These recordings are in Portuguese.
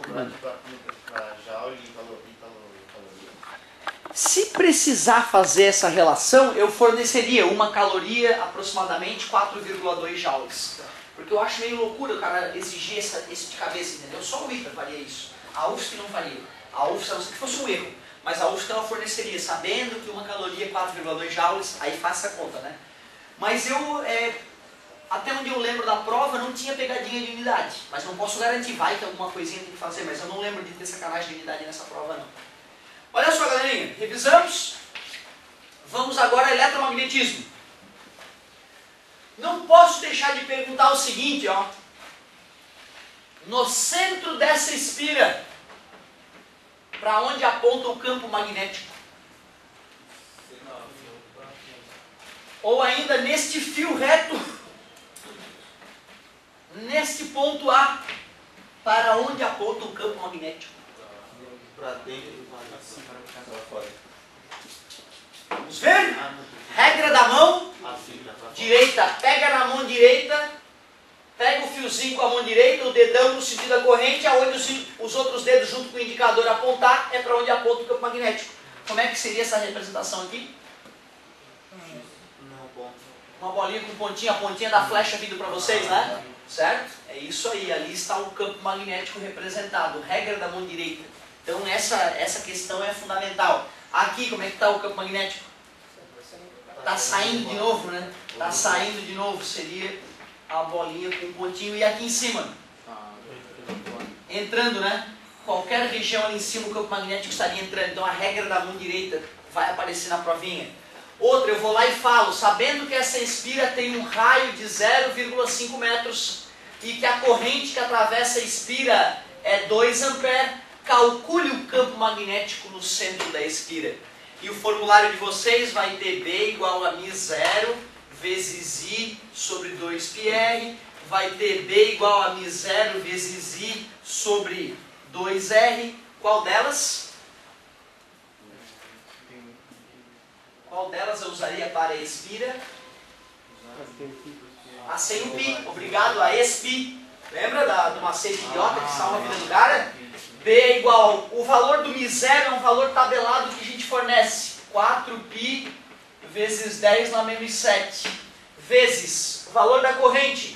para joule e caloria. Se precisar fazer essa relação, eu forneceria uma caloria aproximadamente 4,2 joules. Porque eu acho meio loucura o cara exigir esse de cabeça, entendeu? Só o ITER faria isso. A UFSC não faria. A UFSC, a não ser que fosse um erro. Mas a UFSC ela forneceria, sabendo que uma caloria é 4,2 joules, aí faça a conta, né? Mas eu, até onde eu lembro da prova, não tinha pegadinha de unidade. Mas não posso garantir, vai que alguma coisinha tem que fazer, mas eu não lembro de ter sacanagem de unidade nessa prova, não. Olha só, galerinha, revisamos. Vamos agora ao eletromagnetismo. Não posso deixar de perguntar o seguinte, ó. No centro dessa espira, para onde aponta o campo magnético? Ou ainda neste fio reto, neste ponto A, para onde aponta o campo magnético? Para dentro do vaso, assim, para fora. Vamos ver? Regra da mão direita. Pega na mão direita, pega o fiozinho com a mão direita, o dedão no sentido da corrente, aonde os outros dedos junto com o indicador apontar, é para onde aponta o campo magnético. Como é que seria essa representação aqui? Uma bolinha com pontinha, a pontinha da flecha vindo para vocês, né? Certo? É isso aí, ali está o campo magnético representado. Regra da mão direita. Então essa questão é fundamental. Aqui, como é que está o campo magnético? Está saindo de novo, né? Está saindo de novo, seria a bolinha com um pontinho. E aqui em cima? Entrando, né? Qualquer região ali em cima o campo magnético estaria entrando. Então a regra da mão direita vai aparecer na provinha. Outra, eu vou lá e falo, sabendo que essa espira tem um raio de 0,5 metros e que a corrente que atravessa a espira é 2 amperes, calcule o campo magnético no centro da espira. E o formulário de vocês vai ter B igual a μ0 vezes I sobre 2πr, vai ter B igual a μ0 vezes I sobre 2r. Qual delas? Qual delas eu usaria para a espira? A sem o π. Obrigado, a espi. Lembra do macete idiota que salva a vida do cara? B é igual, o valor do μ0 é um valor tabelado que a gente fornece. 4π vezes 10 na menos 7. Vezes o valor da corrente.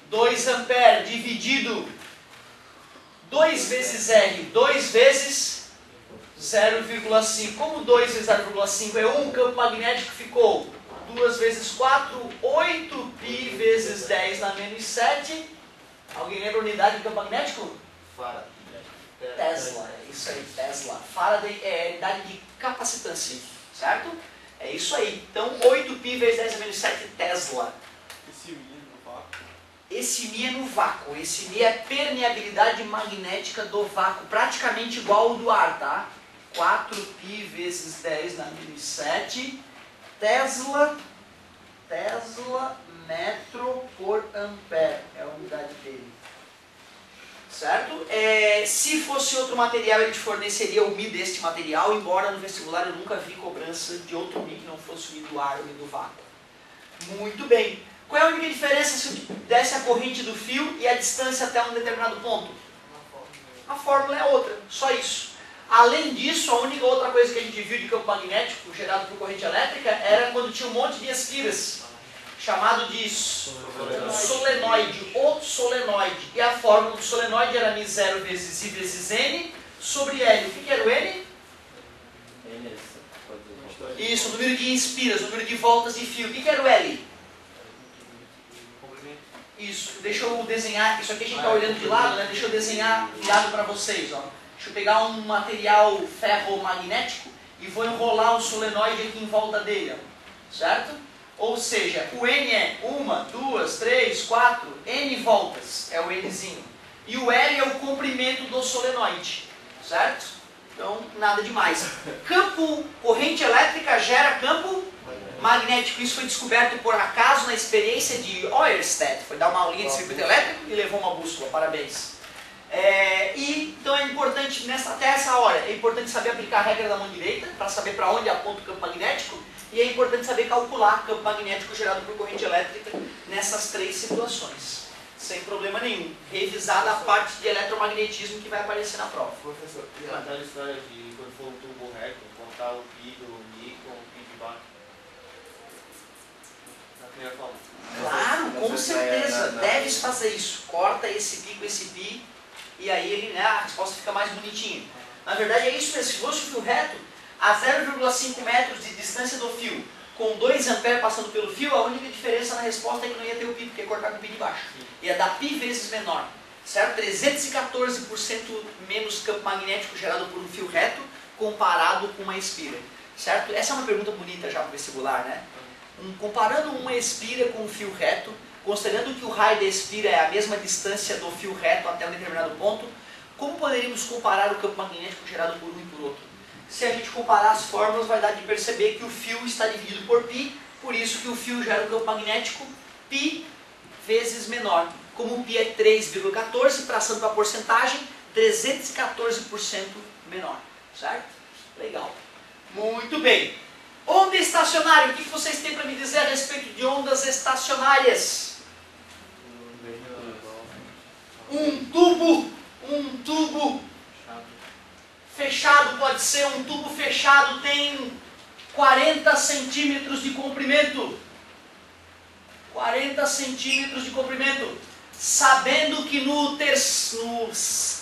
2 amperes dividido 2 vezes R. 2 vezes 0,5. Como 2 vezes 0,5 é 1, o campo magnético ficou 2 vezes 4, 8π vezes 10 na menos 7. Alguém lembra a unidade do campo magnético? Faraday. Tesla, é isso aí, Tesla. Faraday é a unidade de capacitância, certo? É isso aí. Então, 8π vezes 10 na menos 7 Tesla. Esse Mi é no vácuo? Esse Mi é no vácuo. Esse Mi é a permeabilidade magnética do vácuo, praticamente igual ao do ar, tá? 4π vezes 10 na menos 7 Tesla metro por ampere. É a unidade dele. Certo? Se fosse outro material, ele te forneceria o Mi deste material, embora no vestibular eu nunca vi cobrança de outro Mi que não fosse o Mi do ar ou o Mi do vácuo. Muito bem. Qual é a única diferença se eu desse a corrente do fio e a distância até um determinado ponto? A fórmula é outra, só isso. Além disso, a única outra coisa que a gente viu de campo magnético gerado por corrente elétrica era quando tinha um monte de espiras, chamado de solenoide, ou solenoide. E a fórmula do solenoide era μ0 vezes I vezes N sobre L. O que era o N? Isso, o número de espiras, o número de voltas de fio. O que era o L? Isso, deixa eu desenhar, isso aqui a gente está olhando de lado, né? Deixa eu desenhar virado para vocês, ó. Deixa eu pegar um material ferromagnético e vou enrolar o solenoide aqui em volta dele, ó. Certo? Ou seja, o N é 1, 2, 3, 4, N voltas, é o Nzinho. E o L é o comprimento do solenoide, certo? Então, nada demais. Corrente elétrica gera campo magnético. Isso foi descoberto por acaso na experiência de Oersted. Foi dar uma aulinha de circuito elétrico e levou uma bússola, parabéns. Então é importante, até essa hora, é importante saber aplicar a regra da mão direita, para saber para onde aponta o campo magnético. E é importante saber calcular campo magnético gerado por corrente elétrica nessas três situações. sem problema nenhum. Revisada a parte de eletromagnetismo que vai aparecer na prova. Professor, e aquela história de quando for um tubo reto, contar o pi do mi com o pi de baixo? Na primeira forma. Claro, com certeza, deves fazer isso. Corta esse pi com esse pi e aí ele, né, a resposta fica mais bonitinha. Na verdade é isso mesmo, se fosse um fio reto, a 0,5 metros de distância do fio, com 2 amperes passando pelo fio, a única diferença na resposta é que não ia ter o pi, porque ia cortar com o pi de baixo. Ia dar pi vezes menor, certo? 314% menos campo magnético gerado por um fio reto comparado com uma espira, certo? Essa é uma pergunta bonita já para o vestibular, né? Comparando uma espira com um fio reto, considerando que o raio da espira é a mesma distância do fio reto até um determinado ponto, como poderíamos comparar o campo magnético gerado por um e por outro? Se a gente comparar as fórmulas, vai dar de perceber que o fio está dividido por π, por isso que o fio gera um campo magnético π vezes menor. Como o π é 3,14, passando para a porcentagem, 314% menor, certo? Legal. Muito bem. Onda estacionária, o que vocês têm para me dizer a respeito de ondas estacionárias? Um tubo fechado, pode ser um tubo fechado, tem 40 centímetros de comprimento. 40 centímetros de comprimento. Sabendo que no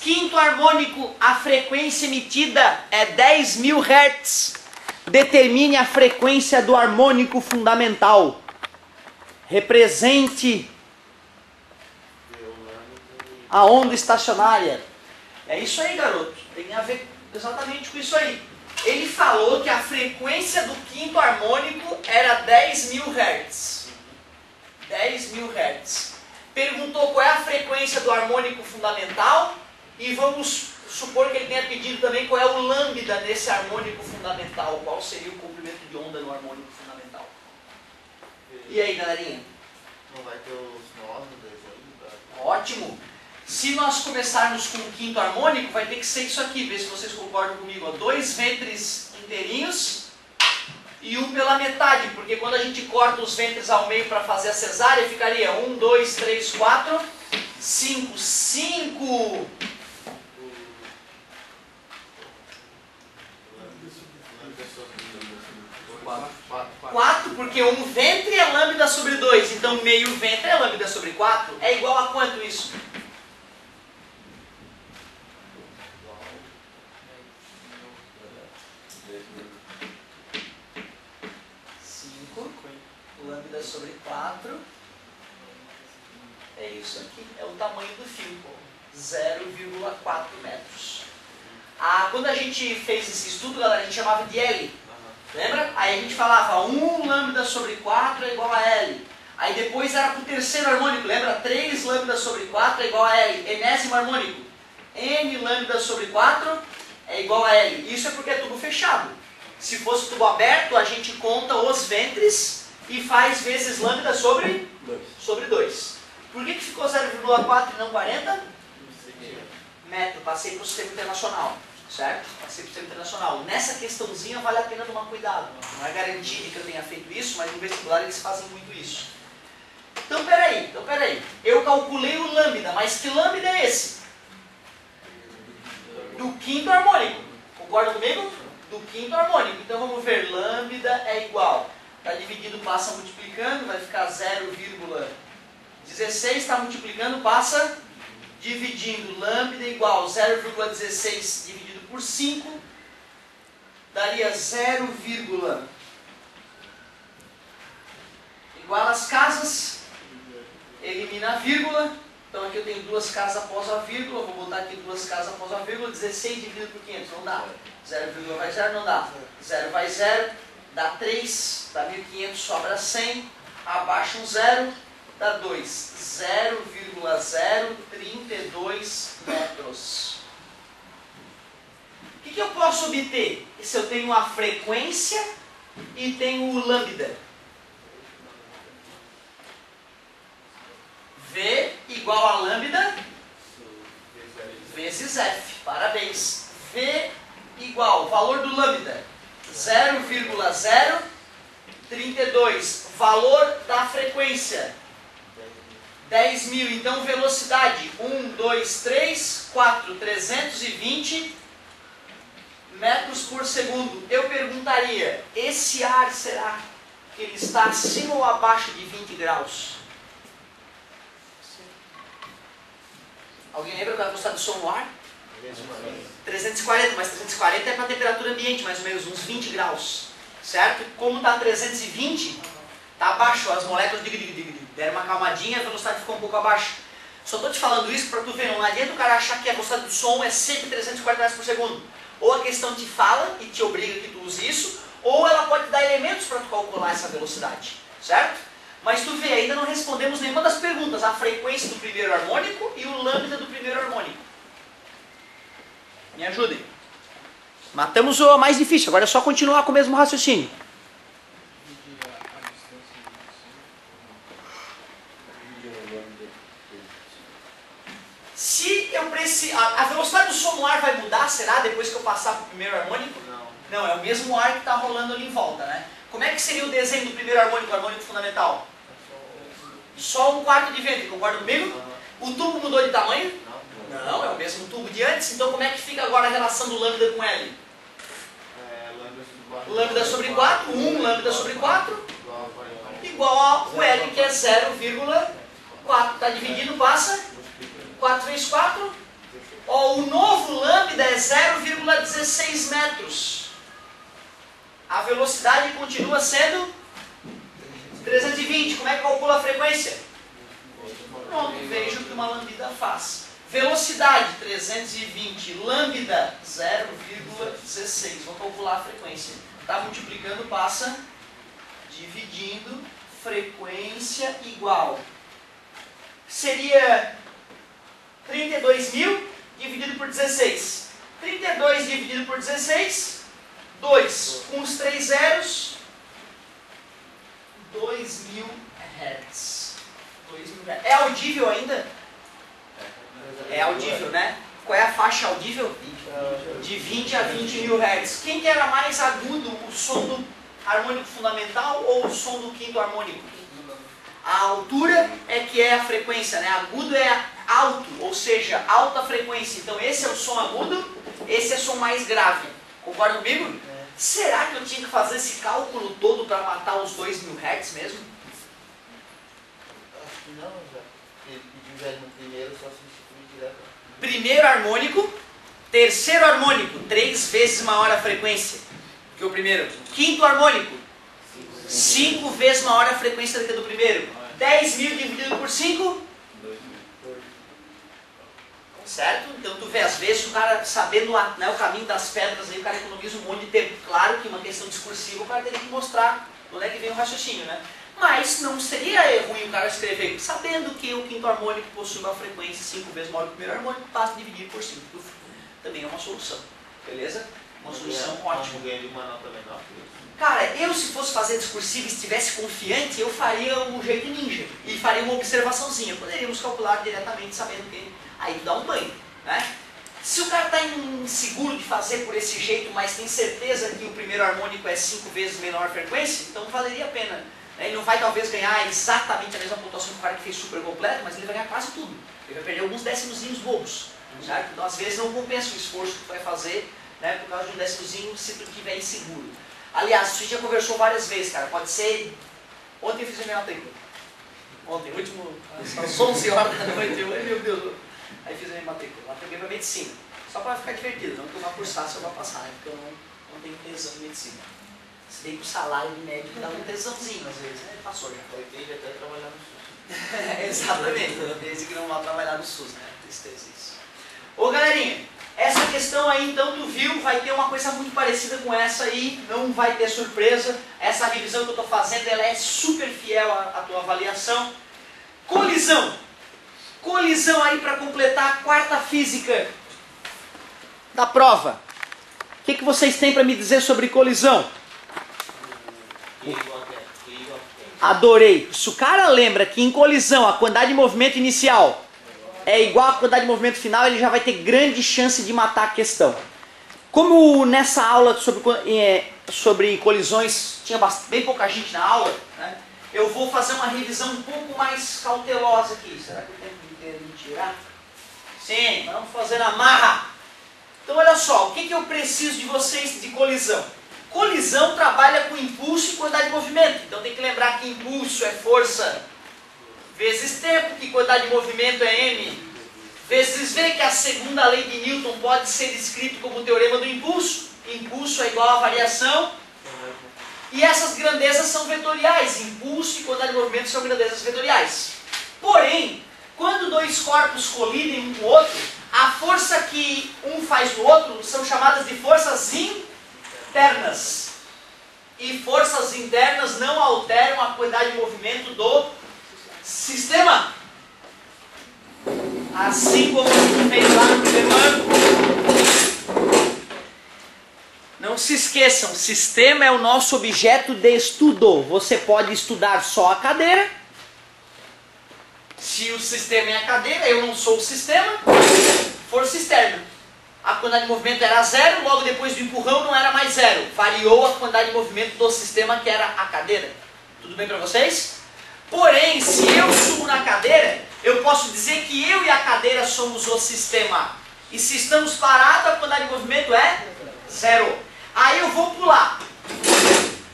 quinto harmônico a frequência emitida é 10.000 Hz, determine a frequência do harmônico fundamental. Represente a onda estacionária. É isso aí, garoto. Tem a ver exatamente com isso aí. Ele falou que a frequência do quinto harmônico era 10.000 Hz. 10.000 Hz. Perguntou qual é a frequência do harmônico fundamental e vamos supor que ele tenha pedido também qual é o lambda nesse harmônico fundamental. Qual seria o comprimento de onda no harmônico fundamental? E aí, galerinha? Não vai ter os nós no desenho? Tá? Ótimo! Se nós começarmos com o quinto harmônico, vai ter que ser isso aqui, vê se vocês concordam comigo. 2 ventres inteirinhos e um pela metade, porque quando a gente corta os ventres ao meio para fazer a cesárea, ficaria 1, 2, 3, 4, 5. 5! Quatro, porque um ventre é lambda sobre 2, então meio ventre é lambda sobre 4. É igual a quanto isso? Lambda sobre 4 é isso aqui, é o tamanho do fio, 0,4 metros. Quando a gente fez esse estudo, galera, a gente chamava de L, lembra? Aí a gente falava 1 lambda sobre 4 é igual a L. Aí depois era para o terceiro harmônico, lembra? 3 lambda sobre 4 é igual a L. Enésimo harmônico, N lambda sobre 4 é igual a L. Isso é porque é tubo fechado. Se fosse tubo aberto, a gente conta os ventres e faz vezes lambda sobre 2. Por que ficou 0,4 e não 40? Metro, passei para o sistema internacional, certo? Passei para o sistema internacional. Nessa questãozinha vale a pena tomar cuidado. Não é garantia que eu tenha feito isso, mas no vestibular eles fazem muito isso. Então peraí. Eu calculei o lambda, mas que lambda é esse? Do quinto harmônico. Concordam comigo? Do quinto harmônico. Então vamos ver, lambda é igual. Está dividido, passa multiplicando, vai ficar 0,16, está multiplicando, passa dividindo. Lambda igual 0,16 dividido por 5, daria 0, igual às casas, elimina a vírgula, então aqui eu tenho 2 casas após a vírgula, vou botar aqui 2 casas após a vírgula, 16 dividido por 500, não dá. 0, vai 0, não dá. 0 vai 0. Dá 3, dá 1.500, sobra 100, abaixa um 0, dá 2. 0,032 metros. O que eu posso obter se eu tenho a frequência e tenho o lambda? V igual a lambda vezes F. Parabéns. V igual, valor do lambda. 0,032, valor da frequência, 10.000, então velocidade 1, 2, 3, 4, 320 metros por segundo. Eu perguntaria, esse ar será que ele está acima ou abaixo de 20 graus? Alguém lembra qual é a velocidade do som no ar? 340, mas 340 é para a temperatura ambiente, mais ou menos uns 20 graus, certo? Como está 320, está abaixo, as moléculas deram uma calmadinha, a velocidade ficou um pouco abaixo. Só estou te falando isso para tu ver, não adianta o cara achar que a velocidade do som é sempre 340 metros por segundo. Ou a questão te fala e te obriga que tu use isso, ou ela pode dar elementos para tu calcular essa velocidade, certo? Mas tu vê, ainda não respondemos nenhuma das perguntas, a frequência do primeiro harmônico e o lambda do primeiro harmônico. Me ajudem. Matamos o mais difícil, agora é só continuar com o mesmo raciocínio. Se eu preciso, a velocidade do som no ar vai mudar, será, depois que eu passar para o primeiro harmônico? Não, é o mesmo ar que está rolando ali em volta, né? Como é que seria o desenho do primeiro harmônico, o harmônico fundamental? Só um quarto de vento, concorda comigo? O tubo mudou de tamanho? Não, é o mesmo tubo de antes, então como é que fica agora a relação do lambda com L? Lambda sobre 4, 1 lambda sobre 4, igual ao L, que é 0,4. Está dividido, passa 4 vezes 4. Ó, o novo lambda é 0,16 metros. A velocidade continua sendo 320. Como é que calcula a frequência? Pronto, veja o que uma lambda faz. Velocidade 320, lambda 0,16. Vou calcular a frequência. Está multiplicando, passa, dividindo, frequência igual. Seria 32.000 dividido por 16. 32 dividido por 16, 2. Com os 3 zeros, 2.000 Hz. 2.000 Hz. É audível ainda? É audível, né? Qual é a faixa audível? De 20 a 20.000 Hz. Quem que era mais agudo, o som do harmônico fundamental ou o som do quinto harmônico? A altura é que é a frequência, né? Agudo é alto, ou seja, alta frequência. Então esse é o som agudo, esse é o som mais grave. Concorda comigo? Será que eu tinha que fazer esse cálculo todo para matar os 2.000 Hz mesmo? Acho que não, já. Ele pediu no primeiro, só substituir direto. Primeiro harmônico, terceiro harmônico, 3 vezes maior a frequência que o primeiro. Quinto harmônico, 5 vezes maior a frequência do que a do primeiro. 10.000 dividido por 5? Certo? Então tu vê, às vezes o cara sabendo né, o caminho das pedras, aí o cara economiza um monte de tempo. Claro que uma questão discursiva o cara teria que mostrar onde é que vem o raciocínio, né? Mas não seria ruim o cara escrever, sabendo que o quinto harmônico possui uma frequência 5 vezes maior que o primeiro harmônico, basta dividir por 5. Também é uma solução, beleza? Uma solução ótima. Cara, eu se fosse fazer discursivo e estivesse confiante, eu faria um jeito ninja e faria uma observaçãozinha. Poderíamos calcular diretamente sabendo que aí tu dá um banho, né? Se o cara está inseguro de fazer por esse jeito, mas tem certeza que o primeiro harmônico é 5 vezes menor frequência, então valeria a pena. Ele não vai talvez ganhar exatamente a mesma pontuação que o cara que fez super completo, mas ele vai ganhar quase tudo. Ele vai perder alguns décimozinhos bobos, certo? Então às vezes não compensa o esforço que tu vai fazer, né, por causa de um décimozinho se tu estiver inseguro. Aliás, a gente já conversou várias vezes, cara. Pode ser... Ontem eu fiz a minha matrícula. Ontem, último... Às 11 horas da noite, eu... Meu Deus... Aí fiz a minha matrícula. Matriculei para medicina. Só para ficar divertido, não que eu vá cursar se eu vou passar, né? Porque eu não tenho tesão em medicina. Se bem que o salário de médico dá um tesãozinho às vezes, né? Passou já. Eu tenho até trabalhar no SUS. Exatamente. Desde que não vá trabalhar no SUS, né? Tristeza isso. Ô galerinha, essa questão aí então tu viu, vai ter uma coisa muito parecida com essa aí, não vai ter surpresa. Essa revisão que eu estou fazendo, ela é super fiel à tua avaliação. Colisão. Colisão aí para completar a quarta física da prova. O que vocês têm para me dizer sobre colisão? Adorei. Se o cara lembra que em colisão a quantidade de movimento inicial é igual à quantidade de movimento final, ele já vai ter grande chance de matar a questão. Como nessa aula sobre colisões tinha bem pouca gente na aula, né? eu vou fazer uma revisão um pouco mais cautelosa aqui. Será que o tempo inteiro me tirar? Sim, vamos fazer na marra. Então olha só, o que eu preciso de vocês de colisão? Colisão trabalha com impulso e quantidade de movimento. Então tem que lembrar que impulso é força vezes tempo, que quantidade de movimento é m vezes v, que a segunda lei de Newton pode ser descrito como o teorema do impulso. Impulso é igual a variação. E essas grandezas são vetoriais. Impulso e quantidade de movimento são grandezas vetoriais. Porém, quando dois corpos colidem um com o outro, a força que um faz no outro são chamadas de forças internas. E forças internas não alteram a quantidade de movimento do sistema. Assim como fez lá no primeiro ano. Não se esqueçam, sistema é o nosso objeto de estudo. Você pode estudar só a cadeira. Se o sistema é a cadeira, eu não sou o sistema. Força externa. A quantidade de movimento era zero, logo depois do empurrão não era mais zero. Variou a quantidade de movimento do sistema, que era a cadeira. Tudo bem para vocês? Porém, se eu subo na cadeira, eu posso dizer que eu e a cadeira somos o sistema. E se estamos parados, a quantidade de movimento é zero. Aí eu vou pular.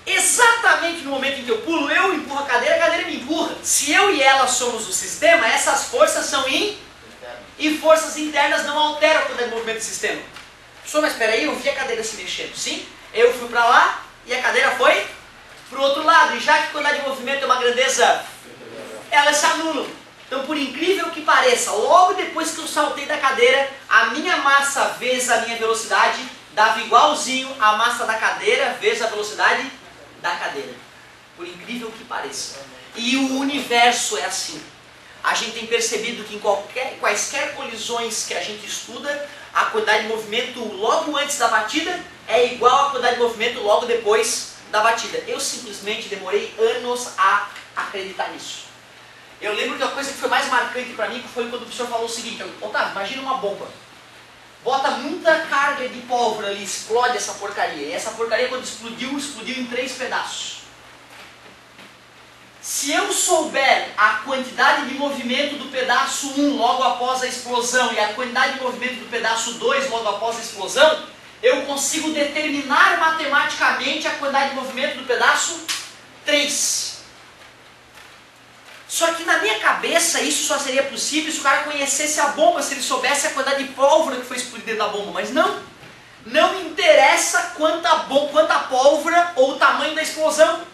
Exatamente no momento em que eu pulo, eu empurro a cadeira me empurra. Se eu e ela somos o sistema, essas forças são e forças internas não alteram a quantidade de movimento do sistema. Professor, mas espera aí, eu vi a cadeira se mexendo. Sim, eu fui para lá e a cadeira foi para o outro lado. E já que a quantidade de movimento é uma grandeza, elas se anulam. Então, por incrível que pareça, logo depois que eu saltei da cadeira, a minha massa vezes a minha velocidade dava igualzinho a massa da cadeira vezes a velocidade da cadeira. Por incrível que pareça. E o universo é assim. A gente tem percebido que em quaisquer colisões que a gente estuda, a quantidade de movimento logo antes da batida é igual à quantidade de movimento logo depois da batida. Eu simplesmente demorei anos a acreditar nisso. Eu lembro que a coisa que foi mais marcante para mim foi quando o professor falou o seguinte: Otávio, imagina uma bomba. Bota muita carga de pólvora ali, explode essa porcaria. E essa porcaria, quando explodiu, explodiu em 3 pedaços. Se eu souber a quantidade de movimento do pedaço 1 logo após a explosão e a quantidade de movimento do pedaço 2 logo após a explosão, eu consigo determinar matematicamente a quantidade de movimento do pedaço 3. Só que na minha cabeça isso só seria possível se o cara conhecesse a bomba, se ele soubesse a quantidade de pólvora que foi explodida dentro da bomba. Mas não. Não interessa quanta pólvora ou o tamanho da explosão.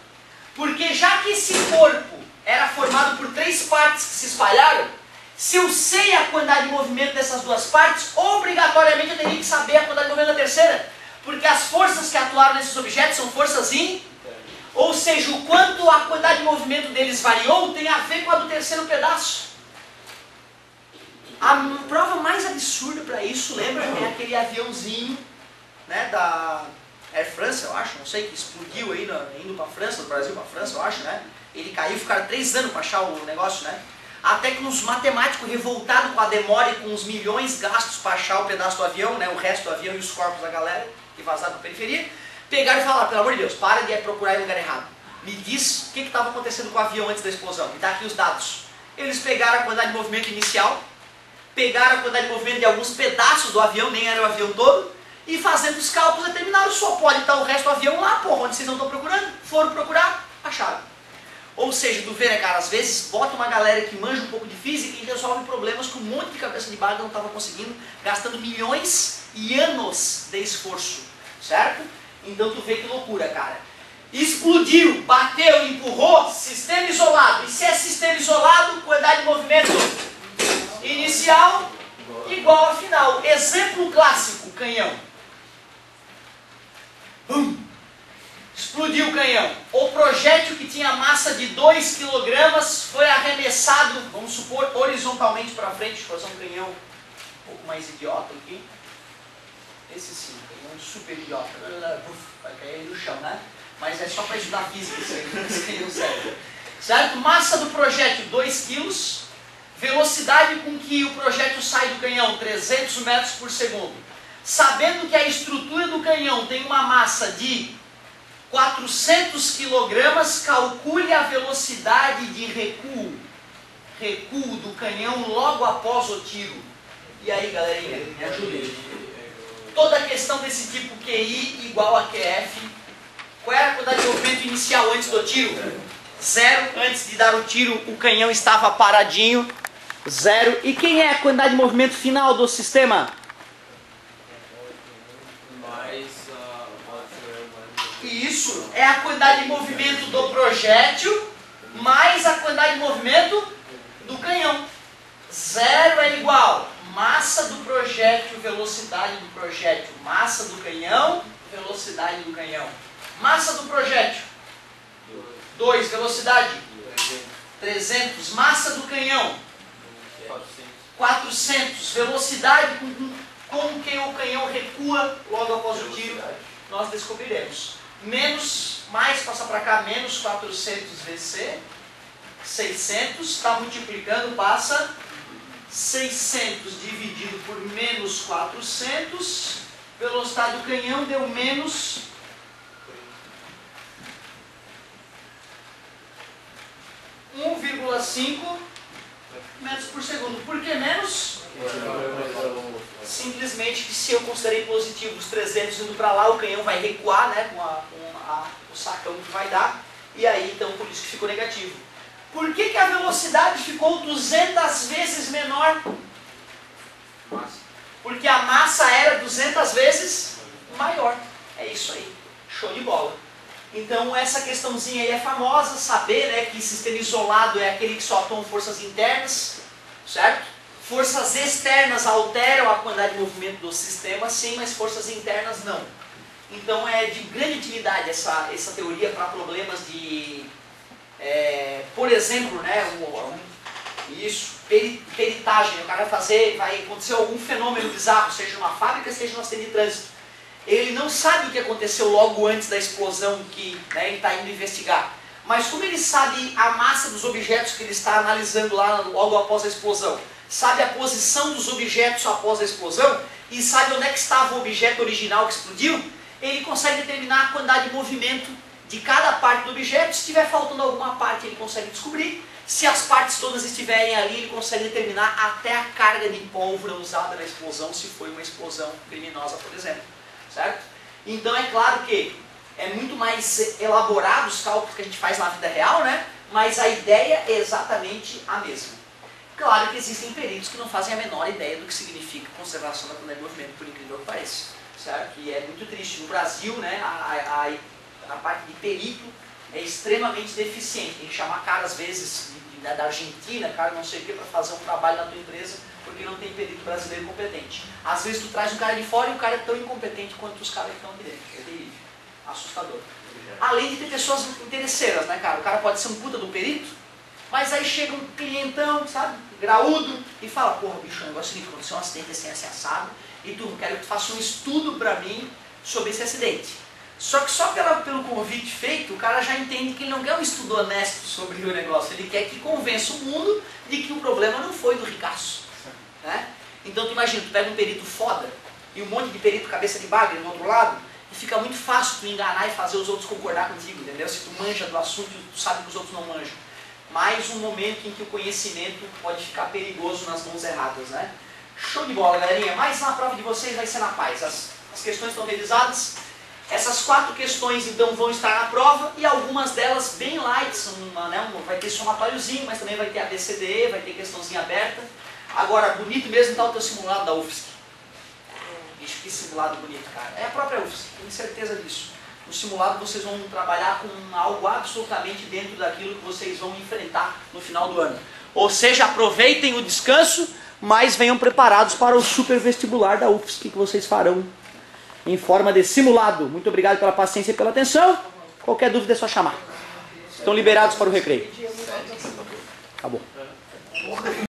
Porque já que esse corpo era formado por 3 partes que se espalharam, se eu sei a quantidade de movimento dessas 2 partes, obrigatoriamente eu teria que saber a quantidade de movimento da terceira. Porque as forças que atuaram nesses objetos são forças ou seja, o quanto a quantidade de movimento deles variou tem a ver com a do terceiro pedaço. A prova mais absurda para isso, lembra? É aquele aviãozinho, né, da Air France, eu acho, não sei, que explodiu aí indo para a França, do Brasil para a França, eu acho, né? Ele caiu, ficaram 3 anos para achar o negócio, né? Até que uns matemáticos revoltados com a demora e com os milhões gastos para achar o pedaço do avião, né, o resto do avião e os corpos da galera que vazaram para a periferia, pegaram e falaram: pelo amor de Deus, para de procurar em lugar errado. Me diz o que estava acontecendo com o avião antes da explosão. Me dá aqui os dados. Eles pegaram a quantidade de movimento inicial, pegaram a quantidade de movimento de alguns pedaços do avião, nem era o avião todo, e fazendo os cálculos determinaram: só pode estar o resto do avião lá, porra, onde vocês não estão procurando. Foram procurar, acharam. Ou seja, tu vê, né, cara, às vezes bota uma galera que manja um pouco de física e resolve problemas com um monte de cabeça de barra não estava conseguindo, gastando milhões e anos de esforço, certo? Então tu vê que loucura, cara. Explodiu, bateu, empurrou, sistema isolado. E se é sistema isolado, quantidade de movimento inicial igual a final. Exemplo clássico, canhão. Explodiu o canhão. O projétil que tinha massa de 2 kg foi arremessado, vamos supor, horizontalmente para frente. Deixa eu fazer um canhão um pouco mais idiota aqui. Esse sim, canhão super idiota. Vai cair no chão, né? Mas é só para estudar física isso aí, esse canhão serve. Certo? Massa do projétil 2 kg. Velocidade com que o projétil sai do canhão, 300 metros por segundo. Sabendo que a estrutura do canhão tem uma massa de 400 kg, calcule a velocidade de recuo do canhão logo após o tiro. E aí, galerinha, me ajudem. Toda questão desse tipo QI igual a QF. Qual era a quantidade de movimento inicial antes do tiro? 0. Antes de dar o tiro, o canhão estava paradinho. 0. E quem é a quantidade de movimento final do sistema? Isso é a quantidade de movimento do projétil mais a quantidade de movimento do canhão. 0 é igual massa do projétil, velocidade do projétil, massa do canhão, velocidade do canhão. Massa do projétil, 2, velocidade, 300, massa do canhão, 400, velocidade com que o canhão recua logo após o tiro, nós descobriremos. Mais, passa para cá, menos 400 VC, 600, está multiplicando, passa 600 dividido por menos 400, velocidade do canhão deu menos 1,5 metros por segundo. Por que menos? Simplesmente que se eu considerei positivo os 300 indo para lá, o canhão vai recuar, né, com o sacão que vai dar, e aí então por isso que ficou negativo. Por que a velocidade ficou 200 vezes menor? Porque a massa era 200 vezes maior. É isso aí. Show de bola. Então essa questãozinha aí é famosa, saber, né, que sistema isolado é aquele que só toma forças internas, certo? Forças externas alteram a quantidade de movimento do sistema, sim, mas forças internas não. Então é de grande utilidade essa teoria para problemas de, por exemplo, né, peritagem. O cara vai acontecer algum fenômeno bizarro, seja numa fábrica, seja num acidente de trânsito. Ele não sabe o que aconteceu logo antes da explosão que, né, ele está indo investigar. Mas como ele sabe a massa dos objetos que ele está analisando lá logo após a explosão, sabe a posição dos objetos após a explosão e sabe onde é que estava o objeto original que explodiu, ele consegue determinar a quantidade de movimento de cada parte do objeto. Se estiver faltando alguma parte, ele consegue descobrir. Se as partes todas estiverem ali, ele consegue determinar até a carga de pólvora usada na explosão, se foi uma explosão criminosa, por exemplo. Certo? Então é claro que é muito mais elaborado os cálculos que a gente faz na vida real, né? Mas a ideia é exatamente a mesma. Claro que existem peritos que não fazem a menor ideia do que significa conservação da quantidade de movimento, por incrível que pareça. Certo? E é muito triste. No Brasil, né, a parte de perito é extremamente deficiente. Tem que chamar cara, às vezes, da Argentina, cara não sei o que, para fazer um trabalho na tua empresa, porque não tem perito brasileiro competente. Às vezes tu traz um cara de fora e o cara é tão incompetente quanto os caras que estão aqui dentro. É terrível. Assustador. Além de ter pessoas interesseiras, né, cara? O cara pode ser um puta do perito, mas aí chega um clientão, sabe, graúdo, e fala, porra, bicho, o negócio é o seguinte, aconteceu um acidente assim, assado, e tu, quero que tu faça um estudo pra mim sobre esse acidente. Só que só pelo convite feito, o cara já entende que ele não quer um estudo honesto sobre o negócio, ele quer que convença o mundo de que o problema não foi do ricaço. Né? Então tu imagina, tu pega um perito foda, e um monte de perito cabeça de bagre do outro lado, e fica muito fácil tu enganar e fazer os outros concordar contigo, entendeu? Se tu manja do assunto, tu sabe que os outros não manjam. Mais um momento em que o conhecimento pode ficar perigoso nas mãos erradas, né? Show de bola, galerinha. Mas na prova de vocês vai ser na paz. As questões estão revisadas. Essas 4 questões, então, vão estar na prova e algumas delas bem light. Vai ter somatóriozinho, mas também vai ter ABCDE, vai ter questãozinha aberta. Agora, bonito mesmo está o teu simulado da UFSC. Bicho, que simulado bonito, cara. É a própria UFSC, tenho certeza disso. No simulado vocês vão trabalhar com algo absolutamente dentro daquilo que vocês vão enfrentar no final do ano. Ou seja, aproveitem o descanso, mas venham preparados para o super vestibular da UFSC que vocês farão em forma de simulado. Muito obrigado pela paciência e pela atenção. Qualquer dúvida é só chamar. Estão liberados para o recreio. Acabou.